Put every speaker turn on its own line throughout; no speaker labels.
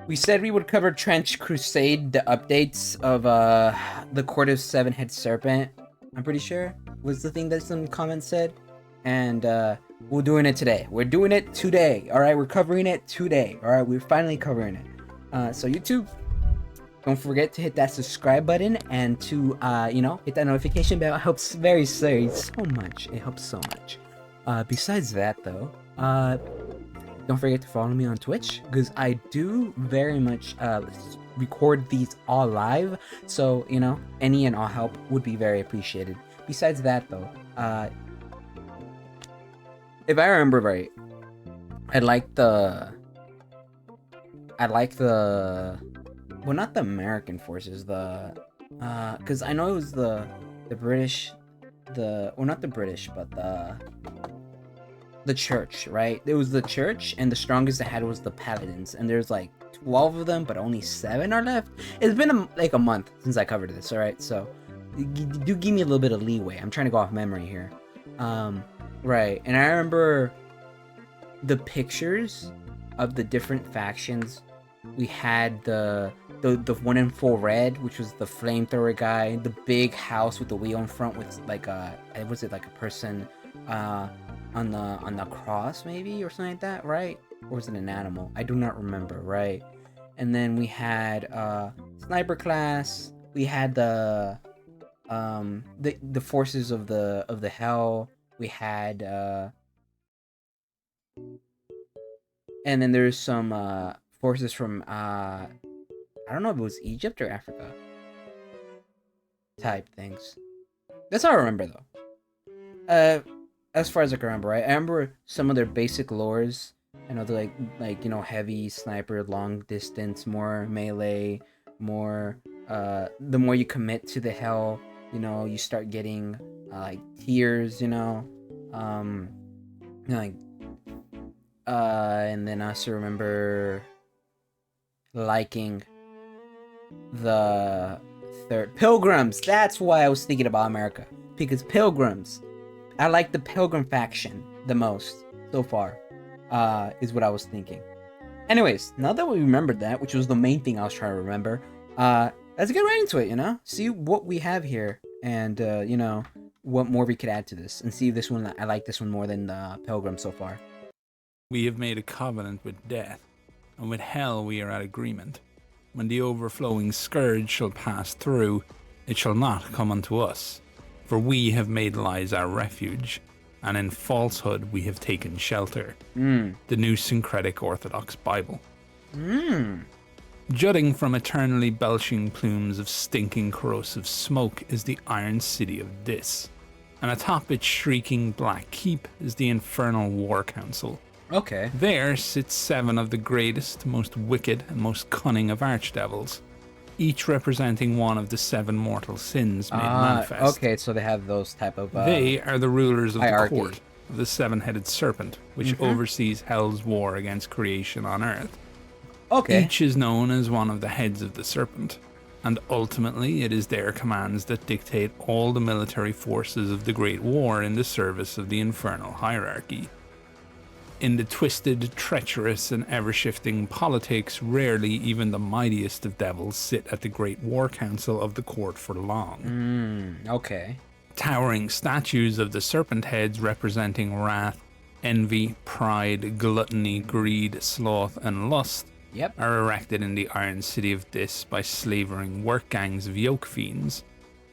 We said we would cover Trench Crusade, the updates of the Court of Seven-Head Serpent. I'm pretty sure was the thing that some comments said, and we're doing it today. We're doing it today. All right, we're covering it today. All right, we're finally covering it. So YouTube, don't forget to hit that subscribe button and to hit that notification bell. It helps very so much. It helps so much. Besides that though, don't forget to follow me on Twitch, because I do very much record these all live. So, any and all help would be very appreciated. Besides that, though, if I remember right, I like the... Well, not the American forces, because I know it was the British, well, not the British, but the church, right? It was the church, and the strongest it had was the paladins, and there's like 12 of them, but only 7 are left. It's been like a month since I covered this, all right? So do give me a little bit of leeway. I'm trying to go off memory here. Right, and I remember the pictures of the different factions. We had the one in full red, which was the flamethrower guy, the big house with the wheel in front with like was it like a person on the cross maybe, or something like that, right? Or was it an animal? I do not remember, right? And then we had sniper class. We had the forces of the hell. We had and then there's some forces from I don't know if it was Egypt or Africa type things. That's all I remember though. As far as I can remember, right? I remember some of their basic lores. I know they're like heavy sniper, long distance, more melee, more the more you commit to the hell, you start getting like tiers, and then I also remember liking the third pilgrims. That's why I was thinking about America, because pilgrims, I like the pilgrim faction the most so far, is what I was thinking. Anyways, now that we remembered that, which was the main thing I was trying to remember, let's get right into it, see what we have here, and what more we could add to this, and see if this one, I like this one more than the pilgrim so far.
We have made a covenant with death, and with hell we are at agreement. When the overflowing scourge shall pass through, it shall not come unto us. For we have made lies our refuge, and in falsehood we have taken shelter. The New Syncretic Orthodox Bible. Jutting from eternally belching plumes of stinking corrosive smoke is the iron city of Dis, and atop its shrieking black keep is the infernal war council.
Okay.
There sit 7 of the greatest, most wicked, and most cunning of archdevils, each representing one of the 7 mortal sins made manifest.
Okay, so they have those type of
they are the rulers of
hierarchy.
the court of the 7-headed serpent, which oversees hell's war against creation on earth.
Okay.
Each is known as one of the heads of the serpent, and ultimately it is their commands that dictate all the military forces of the Great War in the service of the infernal hierarchy. In the twisted, treacherous, and ever-shifting politics, rarely even the mightiest of devils sit at the Great War Council of the court for long.
Okay.
Towering statues of the serpent heads representing wrath, envy, pride, gluttony, greed, sloth, and lust are erected in the iron city of Dis by slavering work gangs of yoke fiends,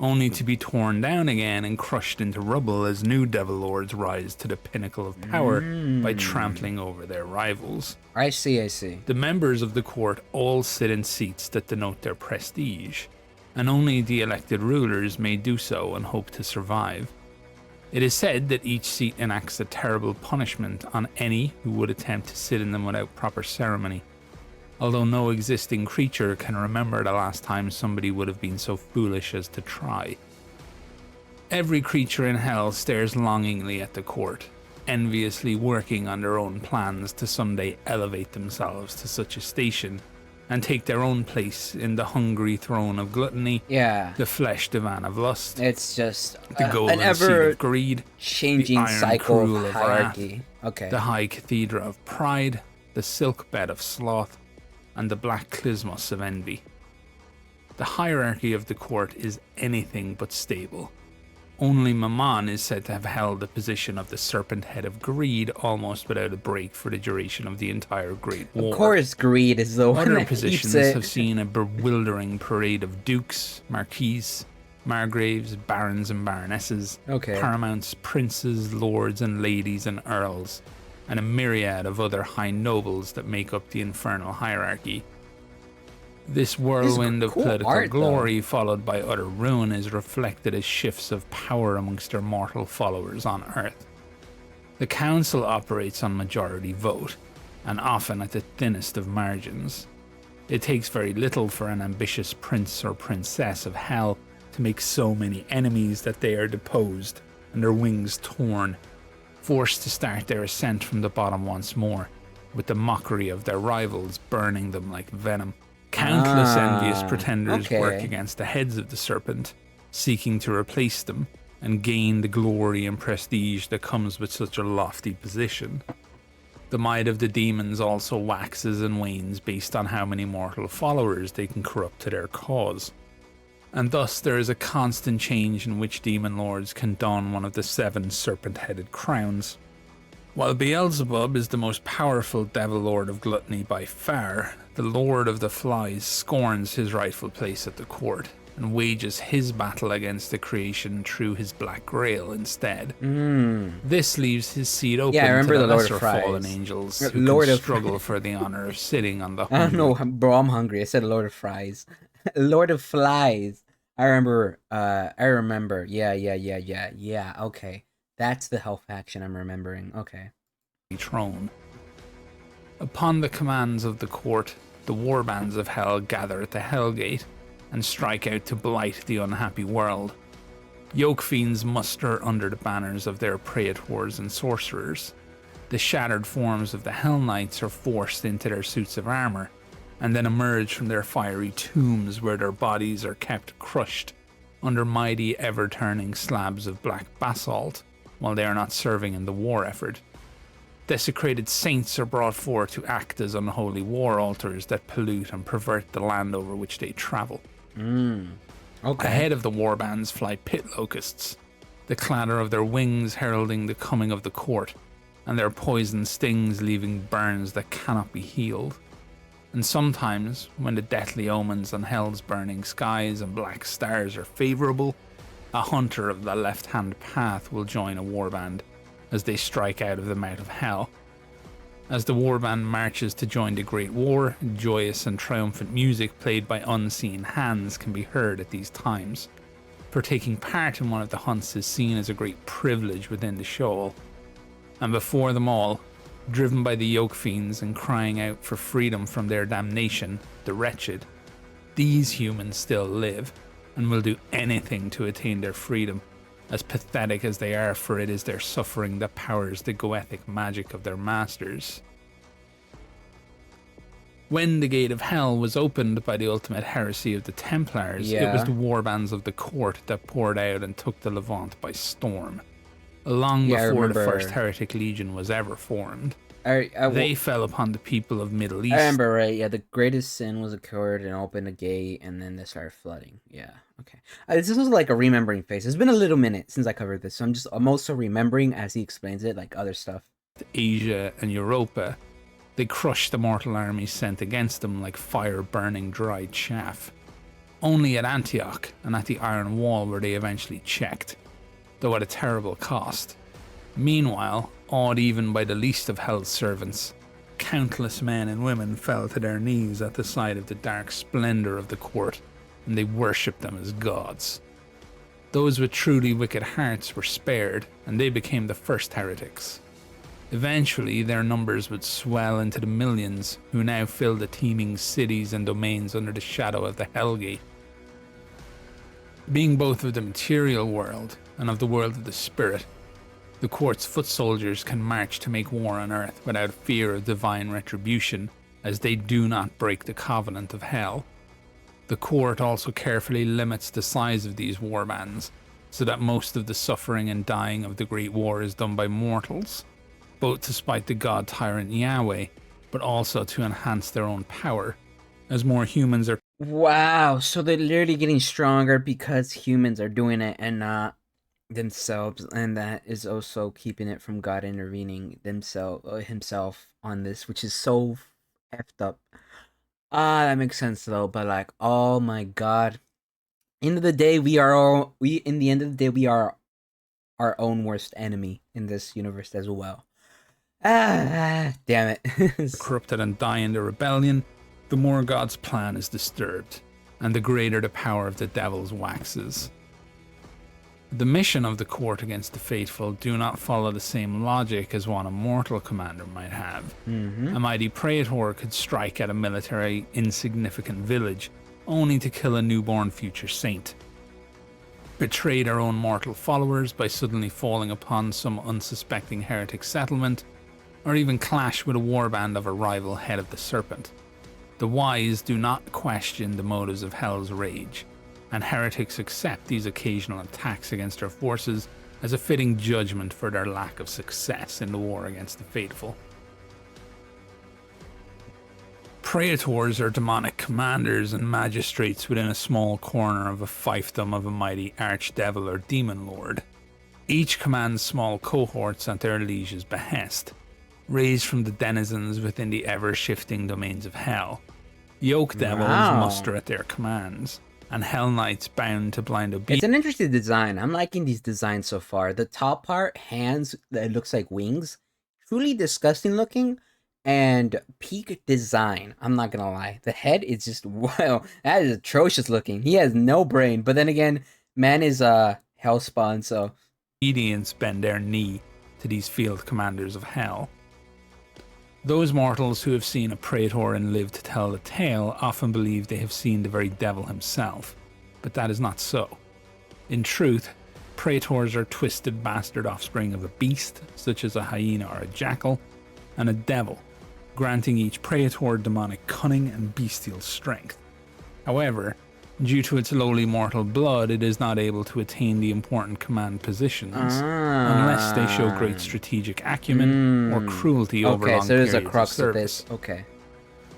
only to be torn down again and crushed into rubble as new devil lords rise to the pinnacle of power by trampling over their rivals.
I see.
The members of the court all sit in seats that denote their prestige, and only the elected rulers may do so and hope to survive. It is said that each seat enacts a terrible punishment on any who would attempt to sit in them without proper ceremony, although no existing creature can remember the last time somebody would have been so foolish as to try. Every creature in hell stares longingly at the court, enviously working on their own plans to someday elevate themselves to such a station and take their own place in the hungry throne of gluttony, the flesh divan of lust,
it's just
the golden
an
seat of greed,
changing
the iron
cycle
cruel
of
of
hierarchy.
wrath, the high cathedra of pride, the silk bed of sloth, and the black clismos of envy. The hierarchy of the court is anything but stable. Only Mammon is said to have held the position of the serpent head of greed almost without a break for the duration of the entire Great War.
Of course, greed is the one
Other
that
positions
keeps it.
have seen a bewildering parade of dukes, marquises, margraves, barons and baronesses, paramounts, princes, lords and ladies and earls, and a myriad of other high nobles that make up the infernal hierarchy. This whirlwind of political glory, followed by utter ruin, is reflected as shifts of power amongst their mortal followers on Earth. The council operates on majority vote, and often at the thinnest of margins. It takes very little for an ambitious prince or princess of hell to make so many enemies that they are deposed and their wings torn, forced to start their ascent from the bottom once more, with the mockery of their rivals burning them like venom. Countless envious pretenders work against the heads of the serpent, seeking to replace them and gain the glory and prestige that comes with such a lofty position. The might of the demons also waxes and wanes based on how many mortal followers they can corrupt to their cause. And thus there is a constant change in which demon lords can don one of the 7 serpent-headed crowns. While Beelzebub is the most powerful devil lord of gluttony by far, the Lord of the Flies scorns his rightful place at the court and wages his battle against the creation through his black grail instead. This leaves his seat open to the lesser fallen angels who can struggle for the honor of sitting on the
I don't know, bro, I'm hungry. I said Lord of Fries. Lord of Flies. I remember. Yeah. Okay. That's the hell faction I'm remembering. Okay.
Throne. Upon the commands of the court, the warbands of hell gather at the Hellgate and strike out to blight the unhappy world. Yoke fiends muster under the banners of their praetors and sorcerers. The shattered forms of the Hell Knights are forced into their suits of armor, and then emerge from their fiery tombs where their bodies are kept crushed under mighty ever-turning slabs of black basalt while they are not serving in the war effort. Desecrated saints are brought forth to act as unholy war altars that pollute and pervert the land over which they travel. Ahead of the warbands fly pit locusts, the clatter of their wings heralding the coming of the court, and their poison stings leaving burns that cannot be healed. And sometimes, when the deathly omens on hell's burning skies and black stars are favourable, a hunter of the left-hand path will join a warband as they strike out of the mouth of hell. As the warband marches to join the Great War, joyous and triumphant music played by unseen hands can be heard at these times, for taking part in one of the hunts is seen as a great privilege within the shoal. And before them all, driven by the yoke fiends and crying out for freedom from their damnation, the wretched, these humans still live and will do anything to attain their freedom, as pathetic as they are, for it is their suffering that powers the goethic magic of their masters. When the gate of hell was opened by the ultimate heresy of the Templars, it was the warbands of the court that poured out and took the Levant by storm, long before the first heretic legion was ever formed. They fell upon the people of Middle East.
I remember, right? Yeah, the greatest sin was occurred and opened a gate, and then they started flooding. Yeah, okay. This was like a remembering phase. It's been a little minute since I covered this, so I'm also remembering as he explains it, like other stuff.
Asia and Europa, they crushed the mortal armies sent against them like fire burning dried chaff. Only at Antioch and at the Iron Wall were they eventually checked, though at a terrible cost. Meanwhile, awed even by the least of hell's servants, countless men and women fell to their knees at the sight of the dark splendour of the court, and they worshipped them as gods. Those with truly wicked hearts were spared, and they became the first heretics. Eventually, their numbers would swell into the millions, who now fill the teeming cities and domains under the shadow of the Hellgate. Being both of the material world and of the world of the spirit, the court's foot soldiers can march to make war on earth without fear of divine retribution, as they do not break the covenant of hell. The court also carefully limits the size of these warbands, so that most of the suffering and dying of the Great War is done by mortals, both to spite the god tyrant Yahweh, but also to enhance their own power, as more humans are
Wow, so they're literally getting stronger because humans are doing it and not themselves, and that is also keeping it from God intervening himself on this, which is so effed up. That makes sense though, but like, oh my God. End of the day, in the end of the day, we are our own worst enemy in this universe as well. Damn it.
corrupted and die in the rebellion, the more God's plan is disturbed, and the greater the power of the devils waxes. The mission of the court against the faithful do not follow the same logic as one a mortal commander might have. A mighty praetor could strike at a military insignificant village, only to kill a newborn future saint, betray their own mortal followers by suddenly falling upon some unsuspecting heretic settlement, or even clash with a warband of a rival head of the Serpent. The wise do not question the motives of hell's rage, and heretics accept these occasional attacks against their forces as a fitting judgment for their lack of success in the war against the faithful. Praetors are demonic commanders and magistrates within a small corner of a fiefdom of a mighty archdevil or demon lord. Each commands small cohorts at their liege's behest, raised from the denizens within the ever-shifting domains of hell. Yoke devils muster at their commands, and hell knights bound to blind obedience.
It's an interesting design. I'm liking these designs so far. The top part, hands that looks like wings, truly disgusting looking, and peak design. I'm not gonna lie. The head is just, wow, that is atrocious looking. He has no brain, but then again, man is hellspawn, so
Obedience bend their knee to these field commanders of hell. Those mortals who have seen a praetor and lived to tell the tale often believe they have seen the very devil himself, but that is not so. In truth, praetors are twisted bastard offspring of a beast, such as a hyena or a jackal, and a devil, granting each praetor demonic cunning and bestial strength. However, due to its lowly mortal blood, it is not able to attain the important command positions unless they show great strategic acumen or cruelty over long
so there's
periods
a crux
of service.
this. Okay.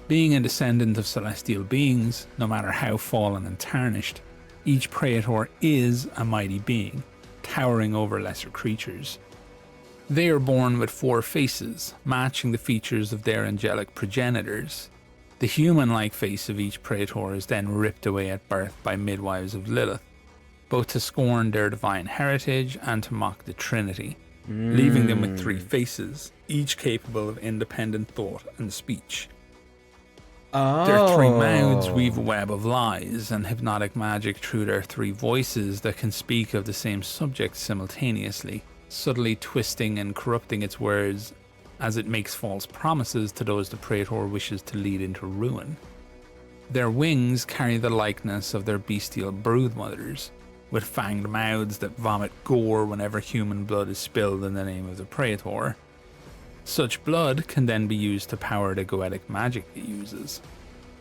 Being a descendant of celestial beings, no matter how fallen and tarnished, each praetor is a mighty being, towering over lesser creatures. They are born with 4 faces, matching the features of their angelic progenitors. The human-like face of each praetor is then ripped away at birth by midwives of Lilith, both to scorn their divine heritage and to mock the Trinity, leaving them with 3 faces, each capable of independent thought and speech. Their 3 mouths weave a web of lies and hypnotic magic through their 3 voices that can speak of the same subject simultaneously, subtly twisting and corrupting its words as it makes false promises to those the praetor wishes to lead into ruin. Their wings carry the likeness of their bestial broodmothers, with fanged mouths that vomit gore whenever human blood is spilled in the name of the praetor. Such blood can then be used to power the goetic magic it uses.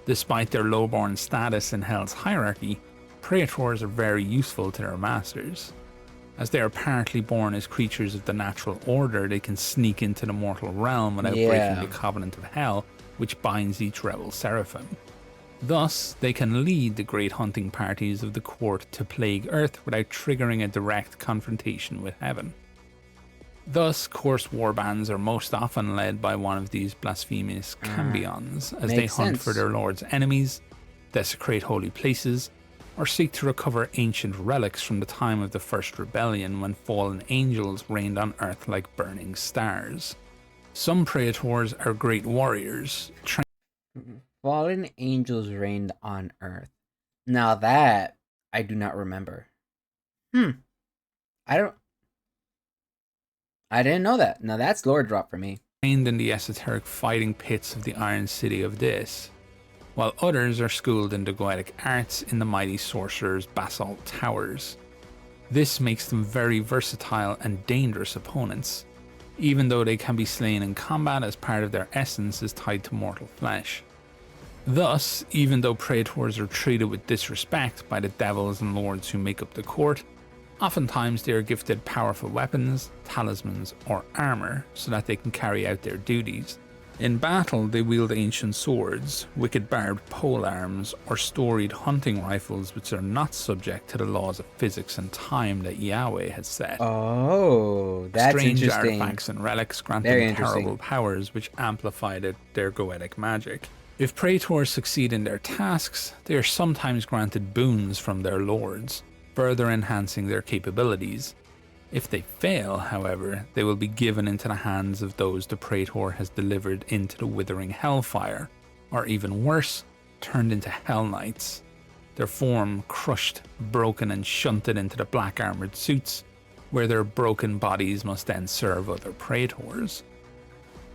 Despite their lowborn status in Hell's hierarchy, praetors are very useful to their masters. As they are partly born as creatures of the natural order, they can sneak into the mortal realm without breaking the covenant of hell, which binds each rebel seraphim. Thus, they can lead the great hunting parties of the court to plague Earth without triggering a direct confrontation with heaven. Thus, coarse warbands are most often led by one of these blasphemous cambions, as they hunt for their lord's enemies, desecrate holy places, or seek to recover ancient relics from the time of the first rebellion when fallen angels reigned on Earth like burning stars. Some praetors are great warriors.
Fallen angels reigned on Earth. Now that I do not remember. I didn't know that. Now that's lore drop for me.
Trained in the esoteric fighting pits of the Iron City of Dis, while others are schooled in the goetic arts in the mighty sorcerers' basalt towers. This makes them very versatile and dangerous opponents, even though they can be slain in combat as part of their essence is tied to mortal flesh. Thus, even though praetors are treated with disrespect by the devils and lords who make up the court, oftentimes they are gifted powerful weapons, talismans, or armor so that they can carry out their duties. In battle, they wield ancient swords, wicked barbed polearms, or storied hunting rifles which are not subject to the laws of physics and time that Yahweh has set.
Oh, that's
Strange
interesting.
artifacts and relics grant
Very
them
interesting.
terrible powers which amplify their goetic magic. If praetors succeed in their tasks, they are sometimes granted boons from their lords, further enhancing their capabilities. If they fail, however, they will be given into the hands of those the praetor has delivered into the withering hellfire, or even worse, turned into hell knights. Their form crushed, broken and shunted into the black armoured suits, where their broken bodies must then serve other praetors.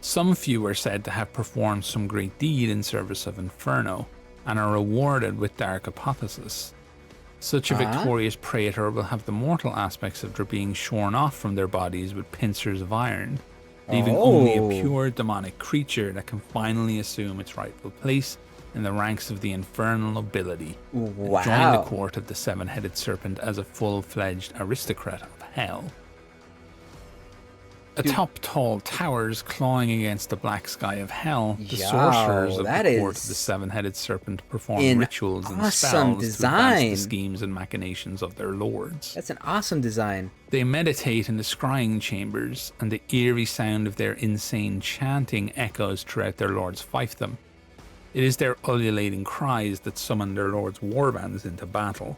Some few are said to have performed some great deed in service of Inferno, and are rewarded with dark apotheosis. Such a victorious praetor will have the mortal aspects of their being shorn off from their bodies with pincers of iron, leaving only a pure demonic creature that can finally assume its rightful place in the ranks of the infernal nobility, and join the court of the seven-headed serpent as a full-fledged aristocrat of hell. Atop tall towers clawing against the black sky of hell, the sorcerers of the court of the seven-headed serpent perform rituals and spells to advance the schemes and machinations of their lords.
That's an awesome design.
They meditate in the scrying chambers, and the eerie sound of their insane chanting echoes throughout their lord's fiefdom. It is their ululating cries that summon their lord's warbands into battle.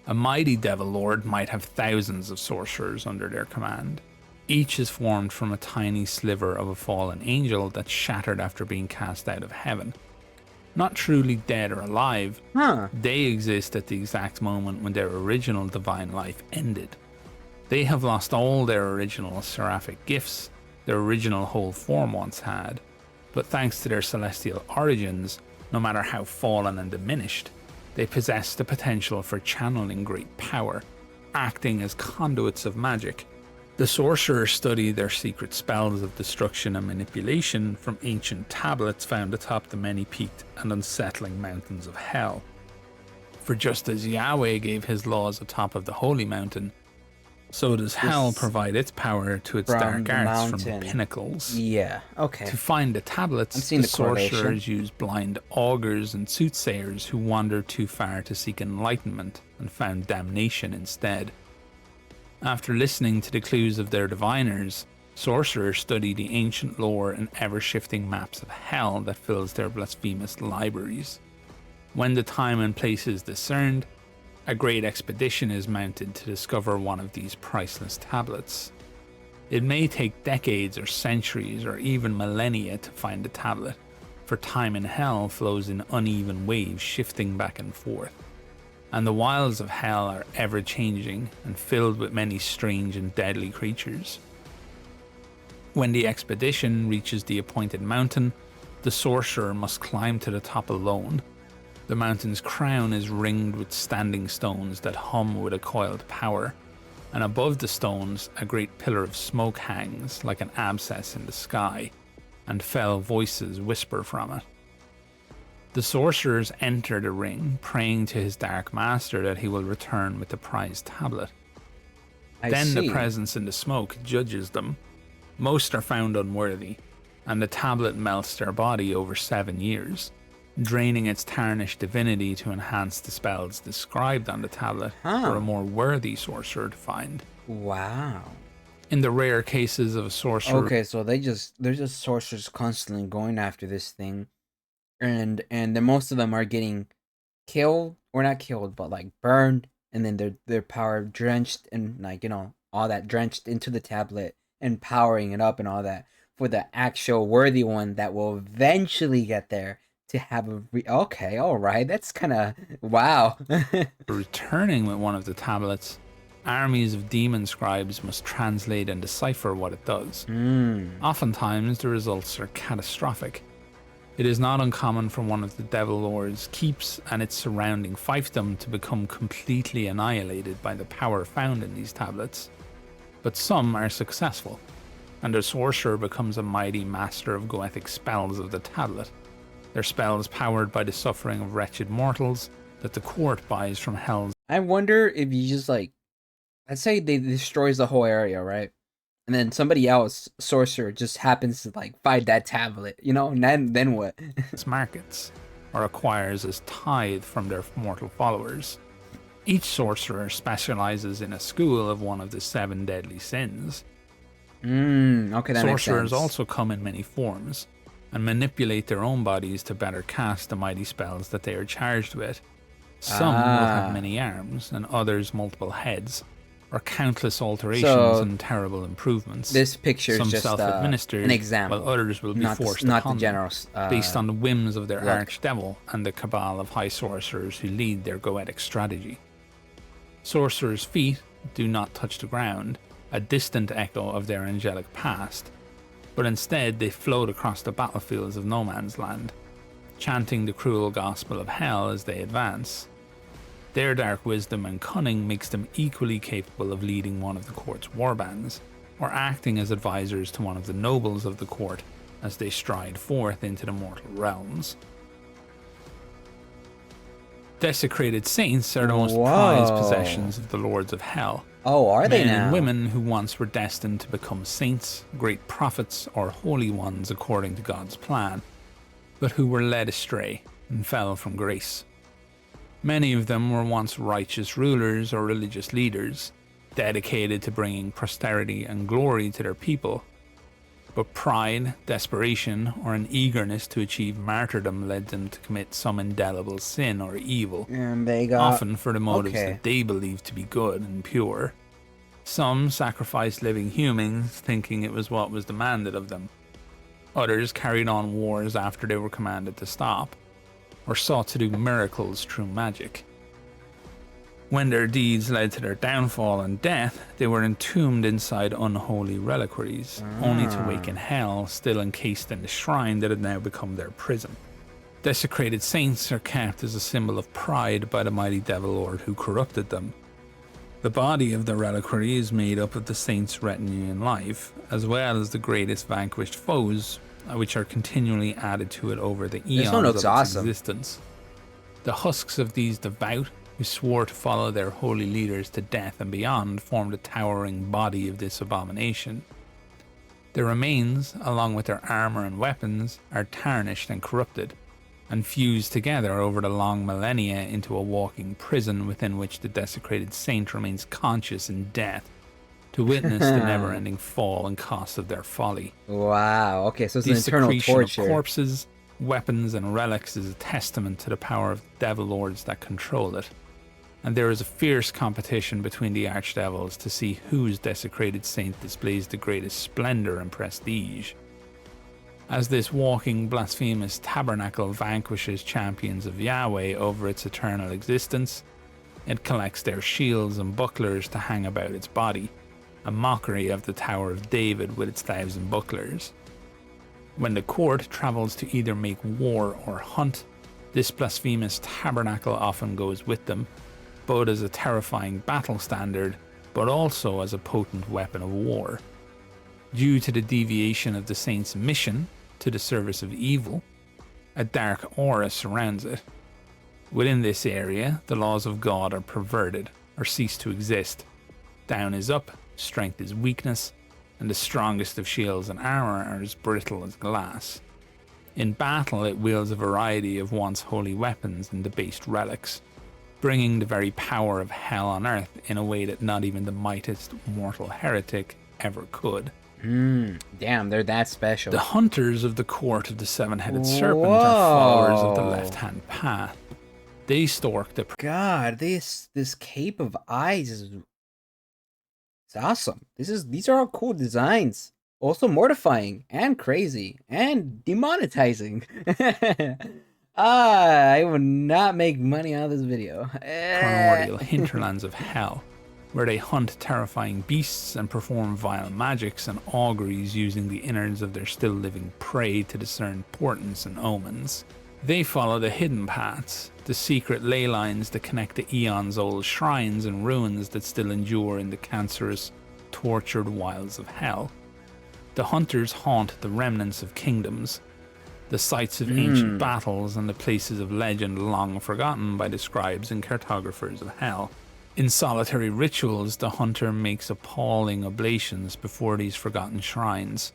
A mighty devil lord might have thousands of sorcerers under their command. Each is formed from a tiny sliver of a fallen angel that shattered after being cast out of heaven. Not truly dead or alive, they exist at the exact moment when their original divine life ended. They have lost all their original seraphic gifts their original whole form once had, but thanks to their celestial origins, no matter how fallen and diminished, they possess the potential for channeling great power, acting as conduits of magic. The sorcerers study their secret spells of destruction and manipulation from ancient tablets found atop the many-peaked and unsettling mountains of hell. For just as Yahweh gave his laws atop of the holy mountain, so does hell provide its power to its dark arts from the pinnacles.
Yeah, okay.
To find the tablets, the sorcerers use blind augurs and soothsayers who wandered too far to seek enlightenment and found damnation instead. After listening to the clues of their diviners, sorcerers study the ancient lore and ever-shifting maps of hell that fills their blasphemous libraries. When the time and place is discerned, a great expedition is mounted to discover one of these priceless tablets. It may take decades or centuries or even millennia to find the tablet, for time in hell flows in uneven waves shifting back and forth, and the wilds of hell are ever-changing and filled with many strange and deadly creatures. When the expedition reaches the appointed mountain, the sorcerer must climb to the top alone. The mountain's crown is ringed with standing stones that hum with a coiled power, and above the stones a great pillar of smoke hangs like an abscess in the sky, and fell voices whisper from it. The sorcerers enter the ring, praying to his dark master that he will return with the prized tablet. Then the presence in the smoke judges them. Most are found unworthy, and the tablet melts their body over 7 years, draining its tarnished divinity to enhance the spells described on the tablet for a more worthy sorcerer to find.
Wow.
In the rare cases of a sorcerer...
Okay, so they're just sorcerers constantly going after this thing. And then most of them are getting killed, or not killed, but like burned, and then their power drenched and, like, you know, all that drenched into the tablet and powering it up and all that for the actual worthy one that will eventually get there to have a okay, all right, that's kind of wow.
Returning with one of the tablets, armies of demon scribes must translate and decipher what it does. Oftentimes the results are catastrophic. It is not uncommon for one of the Devil Lord's keeps and its surrounding fiefdom to become completely annihilated by the power found in these tablets. But some are successful, and the sorcerer becomes a mighty master of goetic spells of the tablet. Their spells powered by the suffering of wretched mortals that the court buys from hell's...
I wonder if you just, like, let's say they destroys the whole area, right? and then somebody else, sorcerer, just happens to like find that tablet, and then what?
markets, or acquires as tithe from their mortal followers. Each sorcerer specializes in a school of one of the 7 deadly sins.
Okay, that makes sense.
Sorcerers also come in many forms and manipulate their own bodies to better cast the mighty spells that they are charged with. Some will have many arms, and others multiple heads, or countless alterations and terrible improvements.
This picture
Some
is just
self-administered,
an example,
while others will be forced upon them, based on the whims of their archdevil and the cabal of high sorcerers who lead their goetic strategy. Sorcerers' feet do not touch the ground, a distant echo of their angelic past, but instead they float across the battlefields of no man's land, chanting the cruel gospel of hell as they advance. Their dark wisdom and cunning makes them equally capable of leading one of the court's warbands, or acting as advisors to one of the nobles of the court as they stride forth into the mortal realms. Desecrated saints are the most prized possessions of the lords of hell.
Oh, are they now?
Men and women who once were destined to become saints, great prophets, or holy ones according to God's plan, but who were led astray and fell from grace. Many of them were once righteous rulers or religious leaders, dedicated to bringing prosperity and glory to their people. But pride, desperation, or an eagerness to achieve martyrdom led them to commit some indelible sin or evil,
and they got,
often for the motives that they believed to be good and pure. Some sacrificed living humans, thinking it was what was demanded of them. Others carried on wars after they were commanded to stop, or sought to do miracles through magic. When their deeds led to their downfall and death, they were entombed inside unholy reliquaries, only to wake in hell, still encased in the shrine that had now become their prison. Desecrated saints are kept as a symbol of pride by the mighty devil lord who corrupted them. The body of the reliquary is made up of the saints' retinue in life, as well as the greatest vanquished foes, which are continually added to it over the eons of its existence. The husks of these devout, who swore to follow their holy leaders to death and beyond, formed the towering body of this abomination. Their remains, along with their armor and weapons, are tarnished and corrupted, and fused together over the long millennia into a walking prison within which the desecrated saint remains conscious in death, to witness the never-ending fall and cost of their folly.
Wow, okay, so it's an eternal torture.
The desecration of corpses, weapons, and relics is a testament to the power of the devil lords that control it. And there is a fierce competition between the archdevils to see whose desecrated saint displays the greatest splendor and prestige. As this walking blasphemous tabernacle vanquishes champions of Yahweh over its eternal existence, it collects their shields and bucklers to hang about its body, a mockery of the Tower of David with its 1,000 bucklers. When the court travels to either make war or hunt, this blasphemous tabernacle often goes with them, both as a terrifying battle standard, but also as a potent weapon of war. Due to the deviation of the saint's mission to the service of evil, a dark aura surrounds it. Within this area, the laws of God are perverted or cease to exist. Down is up, strength is weakness, and the strongest of shields and armor are as brittle as glass. In battle, it wields a variety of once holy weapons and debased relics, bringing the very power of hell on earth in a way that not even the mightiest mortal heretic ever could.
Damn, they're that special.
The hunters of the court of the 7-headed serpent are followers of the left-hand path. They stalk the...
God, this cape of eyes is... It's awesome. These are all cool designs. Also mortifying and crazy and demonetizing. I would not make money out of this video.
Primordial hinterlands of hell, where they hunt terrifying beasts and perform vile magics and auguries using the innards of their still living prey to discern portents and omens. They follow the hidden paths, the secret ley lines that connect the eons old shrines and ruins that still endure in the cancerous, tortured wilds of hell. The hunters haunt the remnants of kingdoms, the sites of ancient battles and the places of legend long forgotten by the scribes and cartographers of hell. In solitary rituals, the hunter makes appalling oblations before these forgotten shrines,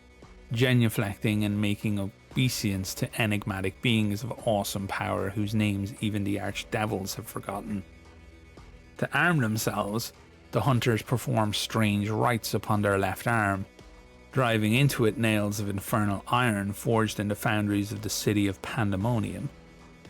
genuflecting and making obeisance to enigmatic beings of awesome power whose names even the archdevils have forgotten. To arm themselves, the hunters perform strange rites upon their left arm, driving into it nails of infernal iron forged in the foundries of the city of Pandemonium.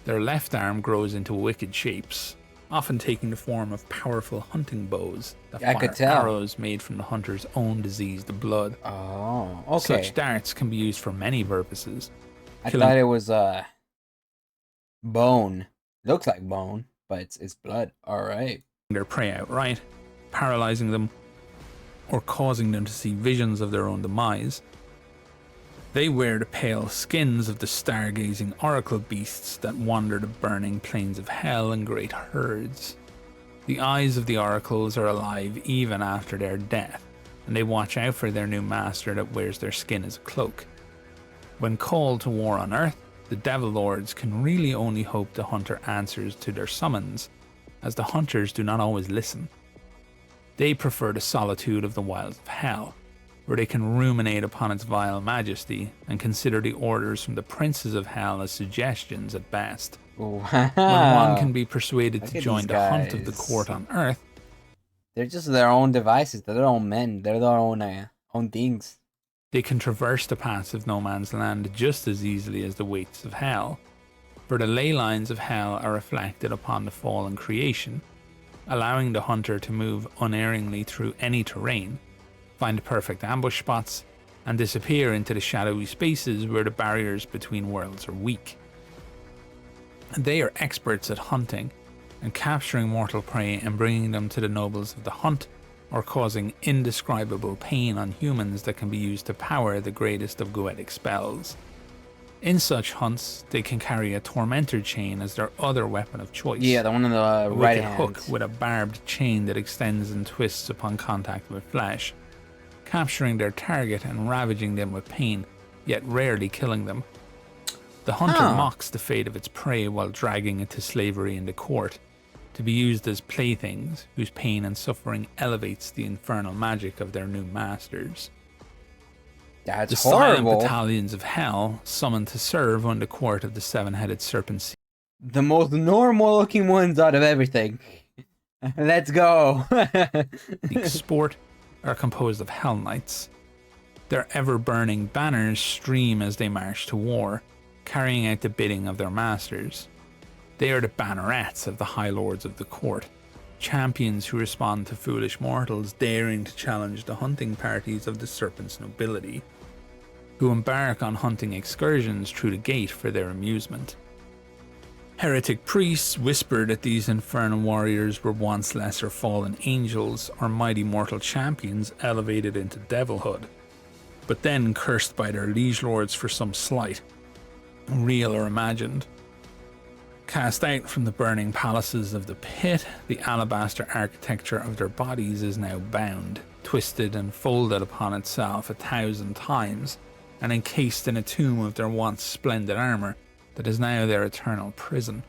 Their left arm grows into wicked shapes, often taking the form of powerful hunting bows that fire arrows made from the hunter's own diseased blood.
Oh, okay.
Such darts can be used for many purposes.
I thought it was bone. Looks like bone, but it's blood. All right.
Their prey outright, paralyzing them, or causing them to see visions of their own demise. They wear the pale skins of the stargazing oracle beasts that wander the burning plains of hell in great herds. The eyes of the oracles are alive even after their death, and they watch out for their new master that wears their skin as a cloak. When called to war on Earth, the Devil Lords can really only hope the hunter answers to their summons, as the hunters do not always listen. They prefer the solitude of the wilds of hell, where they can ruminate upon its vile majesty and consider the orders from the princes of hell as suggestions at best.
Wow.
When one can be persuaded to join the hunt of the court on Earth,
they're just their own devices. They're their own men. They're their own things.
They can traverse the paths of no man's land just as easily as the waits of hell, for the ley lines of hell are reflected upon the fallen creation, allowing the hunter to move unerringly through any terrain, find perfect ambush spots, and disappear into the shadowy spaces where the barriers between worlds are weak. They are experts at hunting and capturing mortal prey and bringing them to the nobles of the hunt, or causing indescribable pain on humans that can be used to power the greatest of goetic spells. In such hunts, they can carry a tormentor chain as their other weapon of choice.
Yeah, the one in the right hand.
A hook with a barbed chain that extends and twists upon contact with flesh, capturing their target and ravaging them with pain, yet rarely killing them. The hunter mocks the fate of its prey while dragging it to slavery in the court, to be used as playthings whose pain and suffering elevates the infernal magic of their new masters.
That's
the
horrible.
Silent battalions of hell summoned to serve on the court of the seven-headed serpent.
The most normal looking ones out of everything. Let's go.
The sport are composed of hell knights. Their ever-burning banners stream as they march to war, carrying out the bidding of their masters. They are the bannerets of the high lords of the court, champions who respond to foolish mortals daring to challenge the hunting parties of the serpent's nobility, who embark on hunting excursions through the gate for their amusement. Heretic priests whisper that these infernal warriors were once lesser fallen angels or mighty mortal champions elevated into devilhood, but then cursed by their liege lords for some slight, real or imagined. Cast out from the burning palaces of the pit, the alabaster architecture of their bodies is now bound, twisted and folded upon itself 1,000 times, and encased in a tomb of their once splendid armour that is now their eternal prison.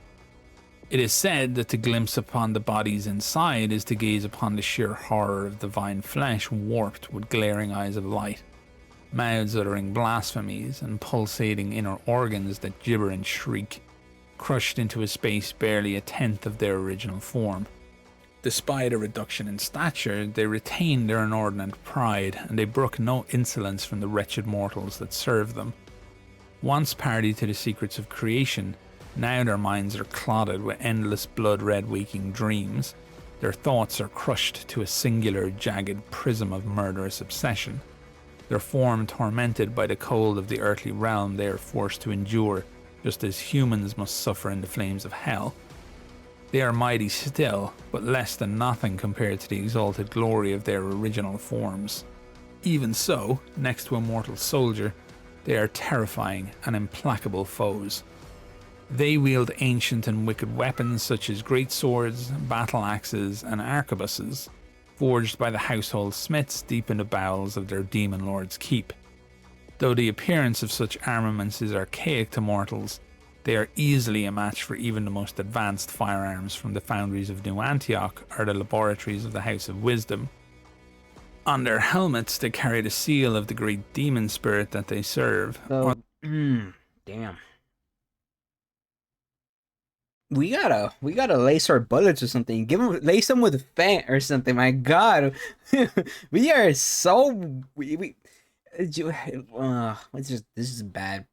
It is said that to glimpse upon the bodies inside is to gaze upon the sheer horror of divine flesh warped with glaring eyes of light, mouths uttering blasphemies and pulsating inner organs that gibber and shriek, crushed into a space barely 1/10 of their original form. Despite a reduction in stature, they retained their inordinate pride, and they brook no insolence from the wretched mortals that serve them. Once party to the secrets of creation, now their minds are clouded with endless blood-red waking dreams. Their thoughts are crushed to a singular, jagged prism of murderous obsession. Their form tormented by the cold of the earthly realm they are forced to endure, just as humans must suffer in the flames of hell. They are mighty still, but less than nothing compared to the exalted glory of their original forms. Even so, next to a mortal soldier, they are terrifying and implacable foes. They wield ancient and wicked weapons such as great swords, battle axes, and arquebuses, forged by the household smiths deep in the bowels of their demon lord's keep. Though the appearance of such armaments is archaic to mortals, They are easily a match for even the most advanced firearms from the foundries of New Antioch or the laboratories of the House of Wisdom. On their helmets, they carry the seal of the great demon spirit that they serve.
So, damn. We gotta lace our bullets or something. Lace them with Fant or something. My God, we are so this is bad.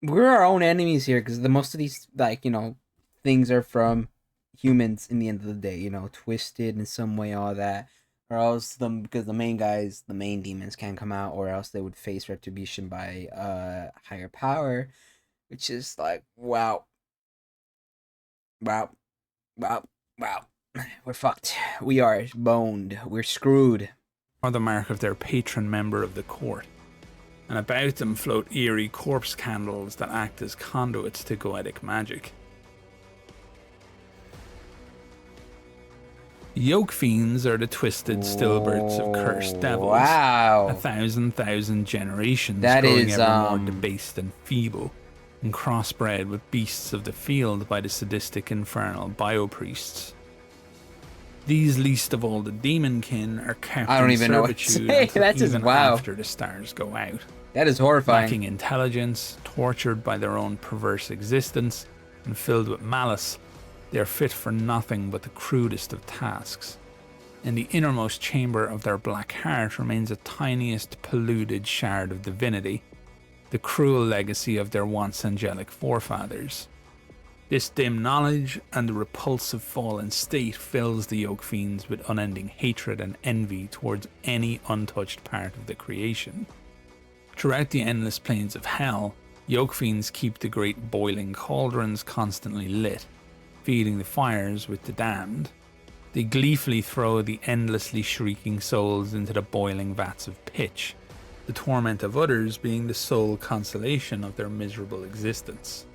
We're our own enemies here because the most of these things are from humans. In the end of the day, twisted in some way, all that, or else because the main demons can't come out, or else they would face retribution by higher power. Which is like, wow. We're fucked. We are boned. We're screwed.
Or the mark of their patron member of the court. And about them float eerie corpse candles that act as conduits to goetic magic. Yoke fiends are the twisted stillbirths of cursed devils.
Wow.
1,000 generations
that
growing
is
ever more debased and feeble, and crossbred with beasts of the field by the sadistic infernal biopriests. These least of all the demonkin are kept in servitude until after the stars go out.
That is horrifying.
Lacking intelligence, tortured by their own perverse existence, and filled with malice, they are fit for nothing but the crudest of tasks. In the innermost chamber of their black heart remains a tiniest polluted shard of divinity, the cruel legacy of their once angelic forefathers. This dim knowledge and the repulsive fallen state fills the yoke fiends with unending hatred and envy towards any untouched part of the creation. Throughout the endless plains of hell, yoke fiends keep the great boiling cauldrons constantly lit, feeding the fires with the damned. They gleefully throw the endlessly shrieking souls into the boiling vats of pitch, the torment of others being the sole consolation of their miserable existence.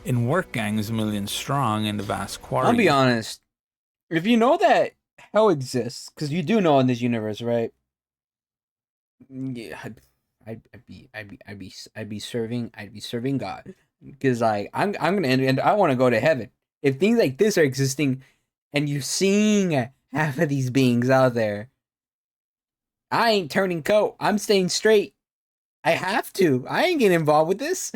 In work gangs a million strong in the vast quarry...
I'll be honest. If you know that hell exists, because you do know in this universe, right? Yeah, I'd be serving God, because like I'm gonna end and I want to go to heaven. If things like this are existing, and you're seeing half of these beings out there, I ain't turning coat. I'm staying straight. I have to. I ain't getting involved with this.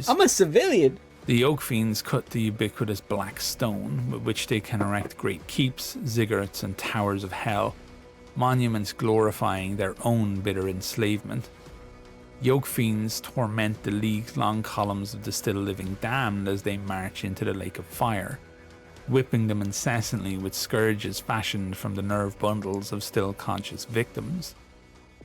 I'm a civilian.
The yoke fiends cut the ubiquitous black stone with which they can erect great keeps, ziggurats, and towers of hell, monuments glorifying their own bitter enslavement. Yoke fiends torment the league-long columns of the still living damned as they march into the lake of fire, whipping them incessantly with scourges fashioned from the nerve bundles of still conscious victims.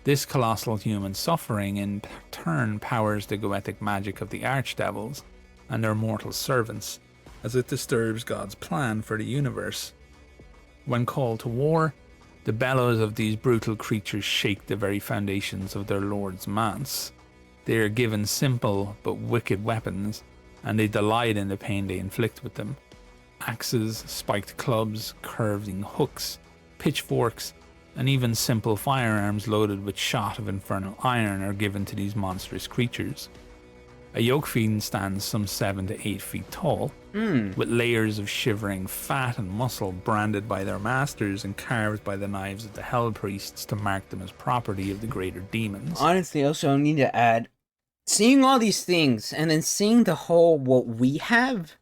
This colossal human suffering in turn powers the goetic magic of the archdevils and their mortal servants, as it disturbs God's plan for the universe. When called to war, the bellows of these brutal creatures shake the very foundations of their Lord's manse. They are given simple but wicked weapons, and they delight in the pain they inflict with them. Axes, spiked clubs, curving hooks, pitchforks, and even simple firearms loaded with shot of infernal iron are given to these monstrous creatures. A yoke fiend stands some 7 to 8 feet tall, with layers of shivering fat and muscle branded by their masters and carved by the knives of the hell priests to mark them as property of the greater demons.
Honestly, also I need to add, seeing all these things and then seeing the whole what we have,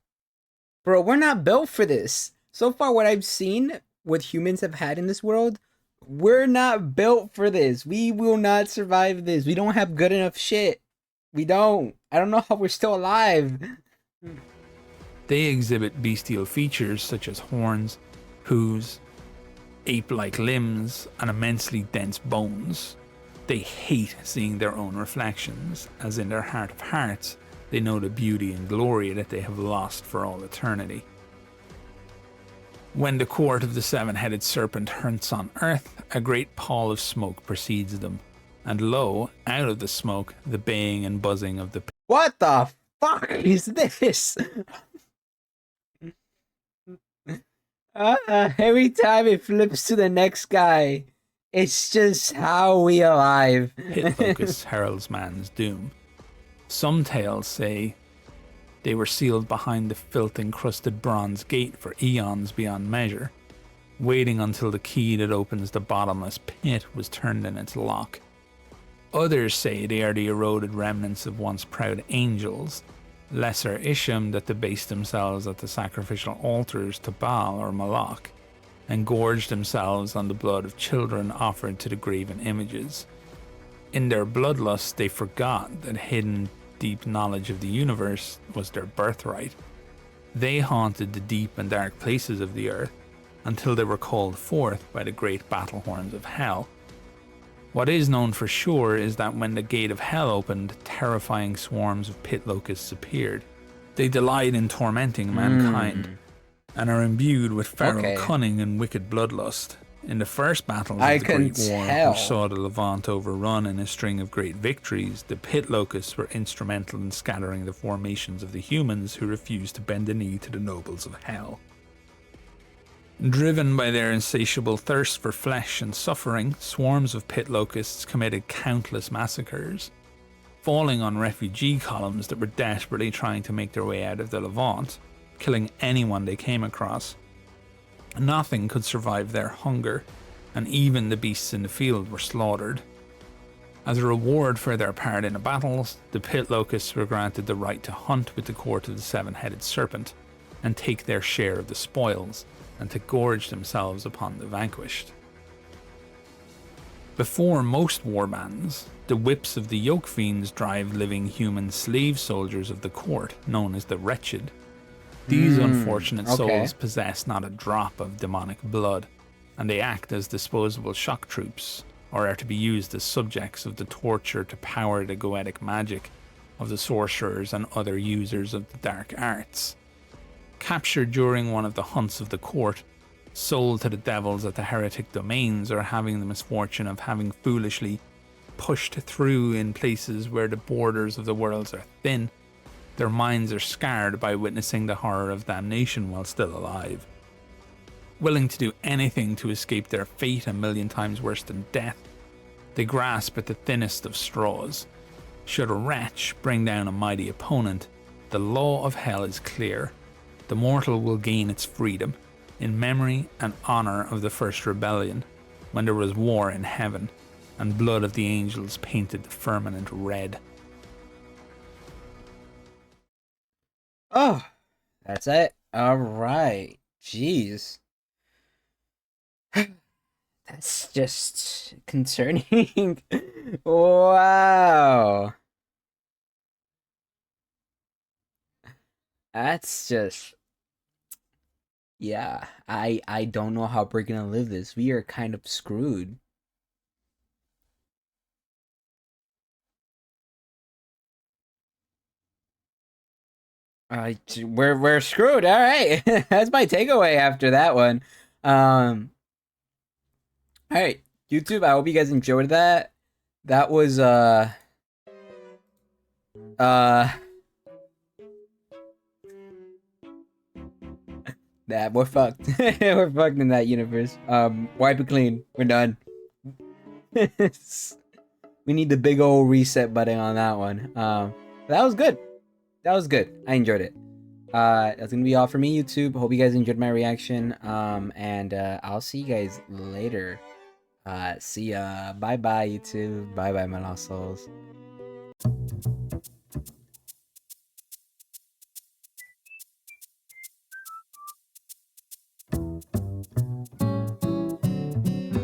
bro, we're not built for this. So far, what I've seen, what humans have had in this world, we're not built for this. We will not survive this. We don't have good enough shit. We don't. I don't know how we're still alive.
They exhibit bestial features such as horns, hooves, ape-like limbs, and immensely dense bones. They hate seeing their own reflections, as in their heart of hearts, they know the beauty and glory that they have lost for all eternity. When the court of the seven-headed serpent hunts on earth, a great pall of smoke precedes them, and lo, out of the smoke, the baying and buzzing of the...
What the fuck is this? Every time it flips to the next guy, It's just how we alive.
Pit locust heralds man's doom. Some tales say they were sealed behind the filth-encrusted bronze gate for eons beyond measure, waiting until the key that opens the bottomless pit was turned in its lock. Others say they are the eroded remnants of once proud angels, lesser Isham that debased themselves at the sacrificial altars to Baal or Moloch, and gorged themselves on the blood of children offered to the graven images. In their bloodlust, they forgot that hidden deep knowledge of the universe was their birthright. They haunted the deep and dark places of the earth until they were called forth by the great battle horns of hell. What is known for sure is that when the gate of hell opened, terrifying swarms of pit locusts appeared. They delight in tormenting mankind and are imbued with feral cunning and wicked bloodlust. In the first battles of the Great War, which saw the Levant overrun in a string of great victories, the pit locusts were instrumental in scattering the formations of the humans who refused to bend the knee to the nobles of hell. Driven by their insatiable thirst for flesh and suffering, swarms of pit locusts committed countless massacres, falling on refugee columns that were desperately trying to make their way out of the Levant, killing anyone they came across. Nothing could survive their hunger, and even the beasts in the field were slaughtered. As a reward for their part in the battles, the pit locusts were granted the right to hunt with the court of the seven-headed serpent, and take their share of the spoils, and to gorge themselves upon the vanquished. Before most warbands, the whips of the yoke fiends drive living human slave soldiers of the court, known as the wretched. These unfortunate souls possess not a drop of demonic blood, and they act as disposable shock troops, or are to be used as subjects of the torture to power the goetic magic of the sorcerers and other users of the dark arts. Captured during one of the hunts of the court, sold to the devils at the heretic domains, or having the misfortune of having foolishly pushed through in places where the borders of the worlds are thin, their minds are scarred by witnessing the horror of damnation while still alive. Willing to do anything to escape their fate 1,000,000 times worse than death, they grasp at the thinnest of straws. Should a wretch bring down a mighty opponent, the law of hell is clear. The mortal will gain its freedom, in memory and honor of the first rebellion, when there was war in heaven, and blood of the angels painted the firmament red.
Oh, that's it. All right. Jeez. That's just concerning. Wow. That's just... Yeah, I don't know how we're gonna live this. We are kind of screwed. We're screwed. All right, that's my takeaway after that one. All right, YouTube. I hope you guys enjoyed that. That was that we're fucked. We're fucked in that universe. Wipe it clean. We're done. We need the big old reset button on that one. That was good. That was good. I enjoyed it. That's gonna be all for me, YouTube. Hope you guys enjoyed my reaction. And I'll see you guys later. See ya. Bye bye, YouTube. Bye bye, my lost souls.